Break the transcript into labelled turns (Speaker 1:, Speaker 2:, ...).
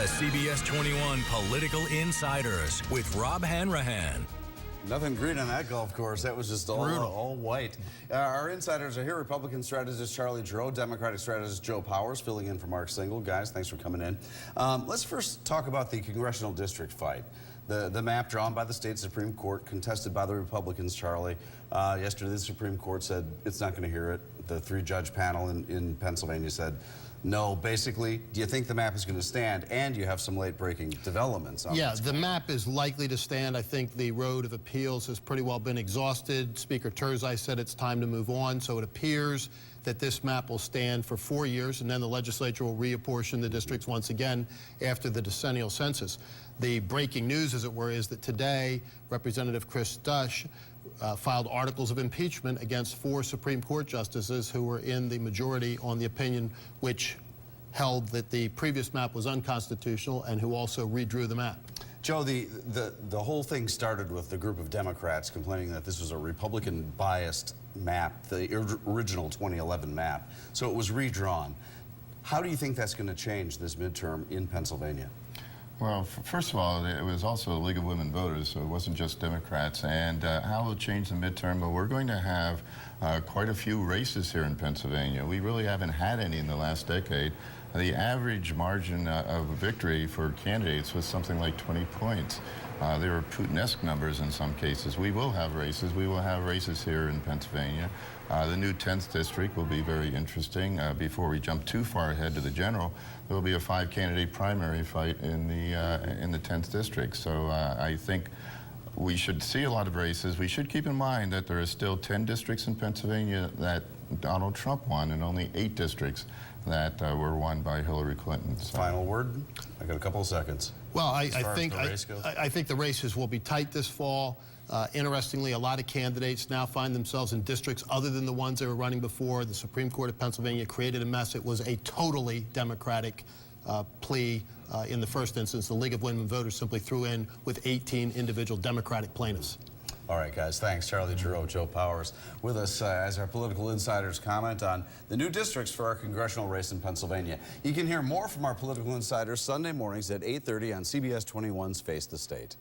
Speaker 1: CBS 21 Political Insiders with Rob Hanrahan.
Speaker 2: Nothing green on that golf course. That was just all white. Our insiders are here. Republican strategist Charlie Giroux, Democratic strategist Joe Powers, filling in for Mark Singal. Guys, thanks for coming in. Let's first talk about the congressional district fight. The map drawn by the state Supreme Court, contested by the Republicans, Charlie. Yesterday, the Supreme Court said it's not going to hear it. The three-judge panel in Pennsylvania said no. Basically, do you think the map is going to stand? And you have some late-breaking developments on it.
Speaker 3: Yeah, the map is likely to stand. I think the road of appeals has pretty well been exhausted. Speaker Turzai said it's time to move on, so it appears that this map will stand for 4 years, and then the legislature will reapportion the districts once again after the decennial census. The breaking news, as it were, is that today Representative Cris Dush filed articles of impeachment against 4 Supreme Court justices who were in the majority on the opinion which held that the previous map was unconstitutional and who also redrew the map.
Speaker 2: Joe, the whole thing started with the group of Democrats complaining that this was a Republican-biased map, the original 2011 map, so it was redrawn. How do you think that's going to change this midterm in Pennsylvania?
Speaker 4: Well, first of all, it was also a League of Women Voters, so it wasn't just Democrats. And how will it change the midterm? Well, we're going to have quite a few races here in Pennsylvania. We really haven't had any in the last decade. The average margin of victory for candidates was something like 20 points. There were Putin-esque numbers in some cases. We will have races. We will have races here in Pennsylvania. The new 10th district will be very interesting. Before we jump too far ahead to the general, there will be a 5-candidate primary fight in the 10th district. So I think we should see a lot of races. We should keep in mind that there are still 10 districts in Pennsylvania that Donald Trump won, and only 8 districts that were won by Hillary Clinton. So.
Speaker 2: Final word? I got a couple of seconds.
Speaker 3: Well, I think the races will be tight this fall. Interestingly, a lot of candidates now find themselves in districts other than the ones they were running before. The Supreme Court of Pennsylvania created a mess. It was a totally Democratic plea in the first instance. The League of Women Voters simply threw in with 18 individual Democratic plaintiffs.
Speaker 2: All right, guys. Thanks. Charlie Giroux, Joe Powers, with us as our political insiders comment on the new districts for our congressional race in Pennsylvania. You can hear more from our political insiders Sunday mornings at 8:30 on CBS 21's Face the State.